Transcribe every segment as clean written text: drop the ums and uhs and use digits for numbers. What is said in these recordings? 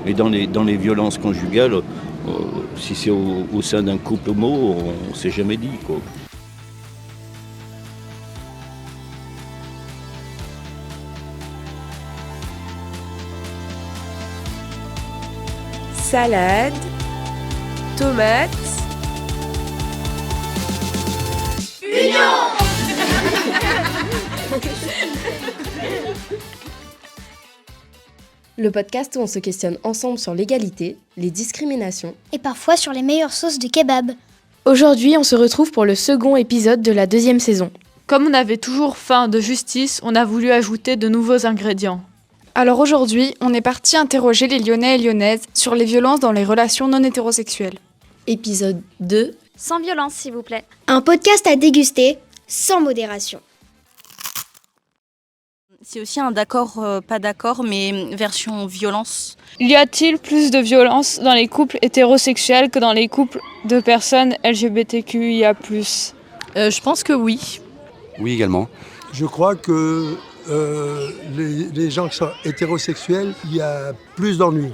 Mais dans les violences conjugales, si c'est au sein d'un couple homo, on ne s'est jamais dit, quoi. Salade, tomates, Union. le podcast où on se questionne ensemble sur l'égalité, les discriminations et parfois sur les meilleures sauces de kebab. Aujourd'hui, on se retrouve pour le second épisode de la 2e saison. Comme on avait toujours faim de justice, on a voulu ajouter de nouveaux ingrédients. Alors aujourd'hui, on est parti interroger les Lyonnais et Lyonnaises sur les violences dans les relations non hétérosexuelles. Épisode 2. Sans violence, s'il vous plaît. Un podcast à déguster, sans modération. C'est aussi un d'accord, pas d'accord, mais version violence. Y a-t-il plus de violence dans les couples hétérosexuels que dans les couples de personnes LGBTQIA+. Je pense que oui. Oui, également. Je crois que les gens qui sont hétérosexuels, il y a plus d'ennuis.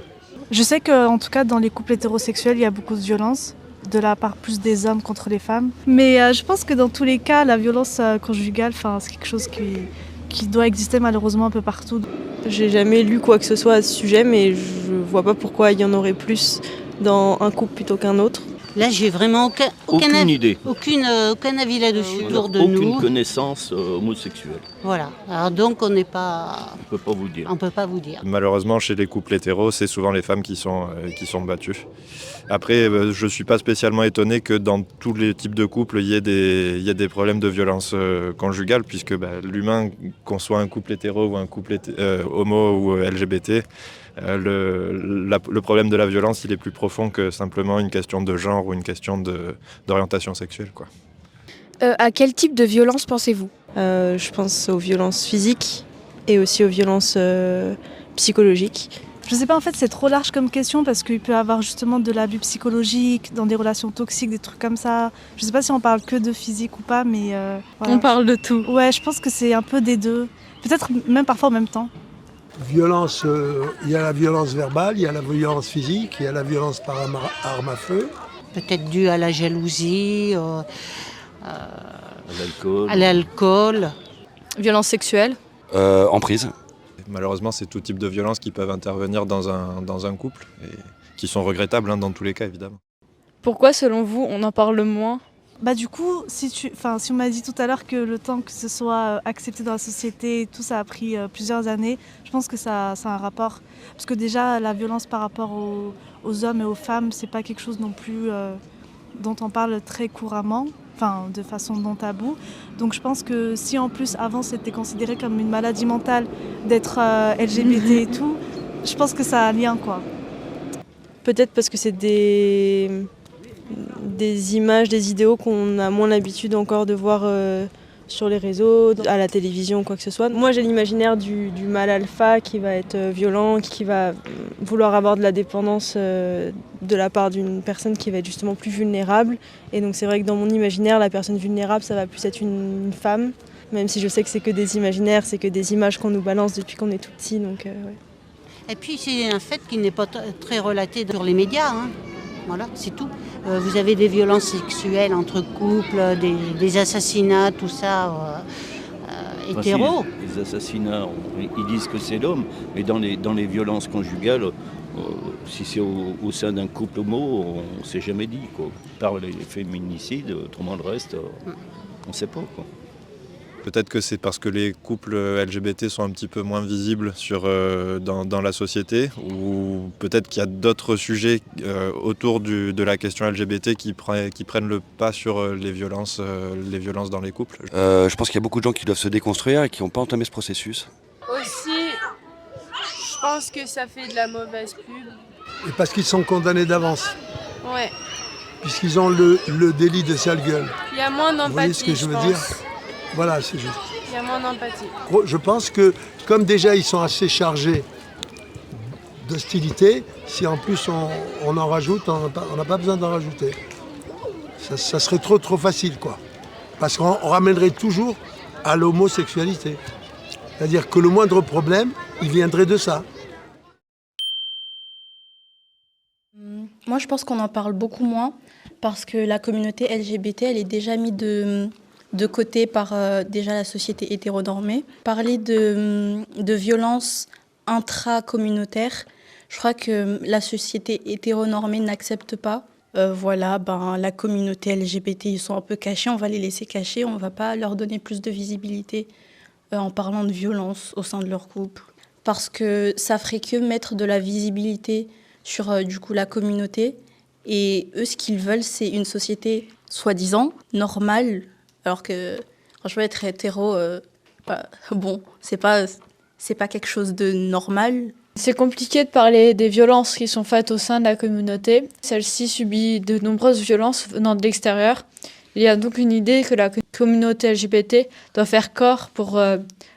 Je sais qu'en tout cas, dans les couples hétérosexuels, il y a beaucoup de violence, de la part plus des hommes contre les femmes. Mais je pense que dans tous les cas, la violence conjugale, c'est quelque chose qui doit exister malheureusement un peu partout. J'ai jamais lu quoi que ce soit à ce sujet, mais je vois pas pourquoi il y en aurait plus dans un couple plutôt qu'un autre. Là, j'ai vraiment aucune idée. Aucun avis là-dessus autour de nous. Aucune connaissance homosexuelle. Voilà. Alors donc, on n'est pas... On peut pas vous dire. On peut pas vous dire. Malheureusement, chez les couples hétéros, c'est souvent les femmes qui sont battues. Après, je suis pas spécialement étonné que dans tous les types de couples, il y ait des problèmes de violence conjugale, puisque l'humain, qu'on soit un couple hétéro ou un couple homo ou LGBT, le problème de la violence, il est plus profond que simplement une question de genre ou une question d'orientation sexuelle, quoi. À quel type de violence pensez-vous ? Je pense aux violences physiques et aussi aux violences psychologiques. Je sais pas, en fait, c'est trop large comme question parce qu'il peut y avoir justement de l'abus psychologique, dans des relations toxiques, des trucs comme ça. Je sais pas si on parle que de physique ou pas, mais... voilà. On parle de tout. Ouais, je pense que c'est un peu des deux. Peut-être même parfois en même temps. Violence, il y a la violence verbale, il y a la violence physique, il y a la violence par arme à feu. Peut-être dû à la jalousie, à l'alcool. Violence sexuelle. Emprise. Malheureusement, c'est tout type de violences qui peuvent intervenir dans un couple et qui sont regrettables dans tous les cas, évidemment. Pourquoi, selon vous, on en parle moins ? Du coup, si on m'a dit tout à l'heure que le temps que ce soit accepté dans la société, tout ça a pris plusieurs années, je pense que ça a un rapport. Parce que déjà, la violence par rapport aux hommes et aux femmes, c'est pas quelque chose non plus dont on parle très couramment, de façon non taboue. Donc je pense que si en plus avant c'était considéré comme une maladie mentale d'être LGBT et tout, je pense que ça a un lien, quoi. Peut-être parce que c'est des images, des idéaux qu'on a moins l'habitude encore de voir sur les réseaux, à la télévision, quoi que ce soit. Moi, j'ai l'imaginaire du mâle alpha qui va être violent, qui va vouloir avoir de la dépendance de la part d'une personne qui va être justement plus vulnérable. Et donc, c'est vrai que dans mon imaginaire, la personne vulnérable, ça va plus être une femme, même si je sais que c'est que des imaginaires, c'est que des images qu'on nous balance depuis qu'on est tout petit. Donc, ouais. Et puis, c'est un fait qui n'est pas très relaté sur les médias, hein. Voilà, c'est tout. Vous avez des violences sexuelles entre couples, des assassinats, tout ça, hétéro. Si, les assassinats, ils disent que c'est l'homme, mais dans les violences conjugales, si c'est au sein d'un couple homo, on ne s'est jamais dit, quoi. Par les féminicides, autrement le reste, on ne sait pas, quoi. Peut-être que c'est parce que les couples LGBT sont un petit peu moins visibles dans la société, ou peut-être qu'il y a d'autres sujets autour de la question LGBT qui prennent le pas sur les violences dans les couples. Je pense qu'il y a beaucoup de gens qui doivent se déconstruire et qui n'ont pas entamé ce processus. Aussi, je pense que ça fait de la mauvaise pub. Et parce qu'ils sont condamnés d'avance. Ouais. Puisqu'ils ont le délit de sale gueule. Il y a moins d'empathie. Vous voyez ce que je veux dire ? Voilà, c'est juste. Il y a moins d'empathie. Je pense que, comme déjà ils sont assez chargés d'hostilité, si en plus on en rajoute, on n'a pas besoin d'en rajouter. Ça serait trop facile, quoi. Parce qu'on ramènerait toujours à l'homosexualité. C'est-à-dire que le moindre problème, il viendrait de ça. Moi, je pense qu'on en parle beaucoup moins parce que la communauté LGBT, elle est déjà mise de côté par déjà la société hétéronormée. Parler de violences intracommunautaires, je crois que la société hétéronormée n'accepte pas. La communauté LGBT, ils sont un peu cachés, on va les laisser cachés, on ne va pas leur donner plus de visibilité en parlant de violence au sein de leur couple. Parce que ça ferait que mettre de la visibilité sur la communauté. Et eux, ce qu'ils veulent, c'est une société soi-disant normale, alors que franchement, être hétéro, c'est pas quelque chose de normal. C'est compliqué de parler des violences qui sont faites au sein de la communauté. Celle-ci subit de nombreuses violences venant de l'extérieur. Il y a donc une idée que la communauté LGBT doit faire corps pour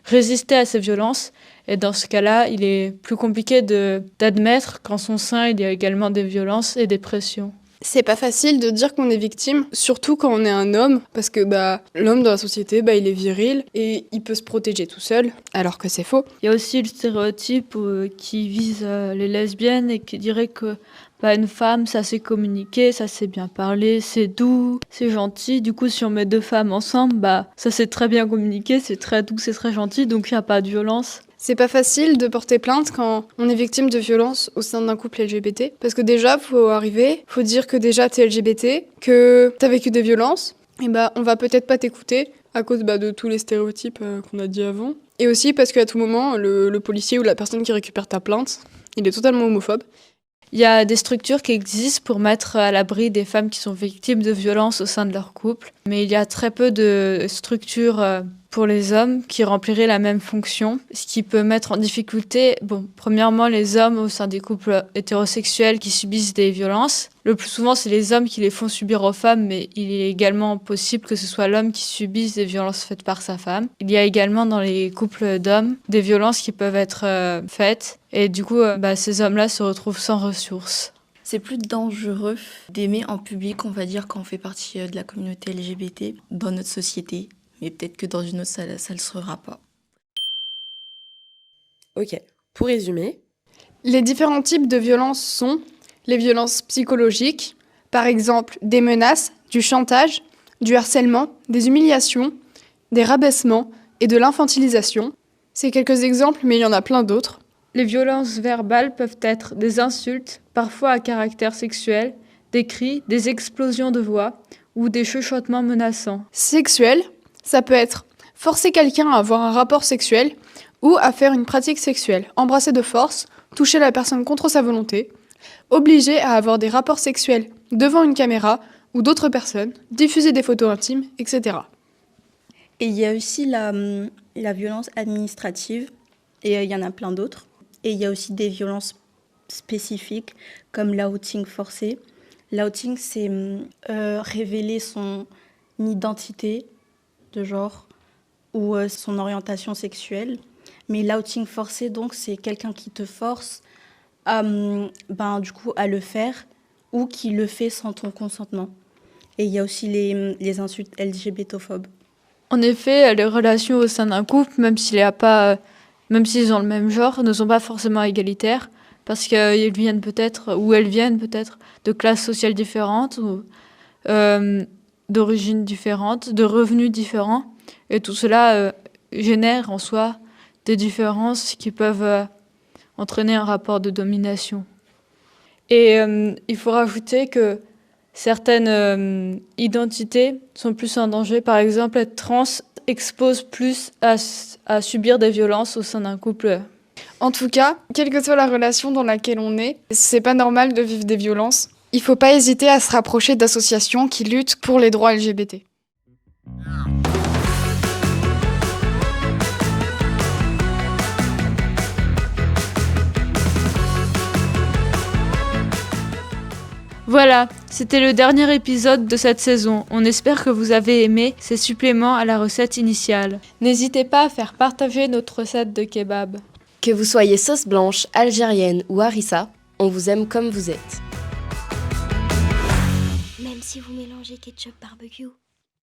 résister à ces violences. Et dans ce cas-là, il est plus compliqué d'admettre qu'en son sein, il y a également des violences et des pressions. C'est pas facile de dire qu'on est victime, surtout quand on est un homme, parce que l'homme dans la société, il est viril et il peut se protéger tout seul, alors que c'est faux. Il y a aussi le stéréotype qui vise les lesbiennes et qui dirait que une femme, ça sait communiquer, ça sait bien parler, c'est doux, c'est gentil. Du coup, si on met deux femmes ensemble, ça sait très bien communiquer, c'est très doux, c'est très gentil, donc il n'y a pas de violence. C'est pas facile de porter plainte quand on est victime de violences au sein d'un couple LGBT. Parce que déjà, faut dire que déjà t'es LGBT, que t'as vécu des violences, et on va peut-être pas t'écouter à cause de tous les stéréotypes qu'on a dit avant. Et aussi parce qu'à tout moment, le policier ou la personne qui récupère ta plainte, il est totalement homophobe. Il y a des structures qui existent pour mettre à l'abri des femmes qui sont victimes de violences au sein de leur couple. Mais il y a très peu de structures pour les hommes qui rempliraient la même fonction, ce qui peut mettre en difficulté, premièrement, les hommes au sein des couples hétérosexuels qui subissent des violences. Le plus souvent, c'est les hommes qui les font subir aux femmes, mais il est également possible que ce soit l'homme qui subisse des violences faites par sa femme. Il y a également dans les couples d'hommes des violences qui peuvent être faites, et du coup, ces hommes-là se retrouvent sans ressources. C'est plus dangereux d'aimer en public, on va dire, quand on fait partie de la communauté LGBT dans notre société. Mais peut-être que dans une autre, ça le sera pas. Ok, pour résumer. Les différents types de violences sont les violences psychologiques, par exemple des menaces, du chantage, du harcèlement, des humiliations, des rabaissements et de l'infantilisation. C'est quelques exemples, mais il y en a plein d'autres. Les violences verbales peuvent être des insultes, parfois à caractère sexuel, des cris, des explosions de voix ou des chuchotements menaçants. Sexuel, ça peut être forcer quelqu'un à avoir un rapport sexuel ou à faire une pratique sexuelle, embrasser de force, toucher la personne contre sa volonté, obliger à avoir des rapports sexuels devant une caméra ou d'autres personnes, diffuser des photos intimes, etc. Et il y a aussi la violence administrative, et il y en a plein d'autres. Et il y a aussi des violences spécifiques comme l'outing forcé. L'outing, c'est révéler son identité de genre ou son orientation sexuelle. Mais l'outing forcé, donc, c'est quelqu'un qui te force à le faire ou qui le fait sans ton consentement. Et il y a aussi les insultes LGBTophobes. En effet, les relations au sein d'un couple, même s'ils ont le même genre, ne sont pas forcément égalitaires parce qu'ils viennent peut-être, ou elles viennent peut-être, de classes sociales différentes ou d'origines différentes, de revenus différents. Et tout cela génère en soi des différences qui peuvent entraîner un rapport de domination. Et il faut rajouter que certaines identités sont plus en danger. Par exemple, être trans expose plus à subir des violences au sein d'un couple. En tout cas, quelle que soit la relation dans laquelle on est, c'est pas normal de vivre des violences. Il faut pas hésiter à se rapprocher d'associations qui luttent pour les droits LGBT. Voilà, c'était le dernier épisode de cette saison. On espère que vous avez aimé ces suppléments à la recette initiale. N'hésitez pas à faire partager notre recette de kebab. Que vous soyez sauce blanche, algérienne ou harissa, on vous aime comme vous êtes. Même si vous mélangez ketchup barbecue.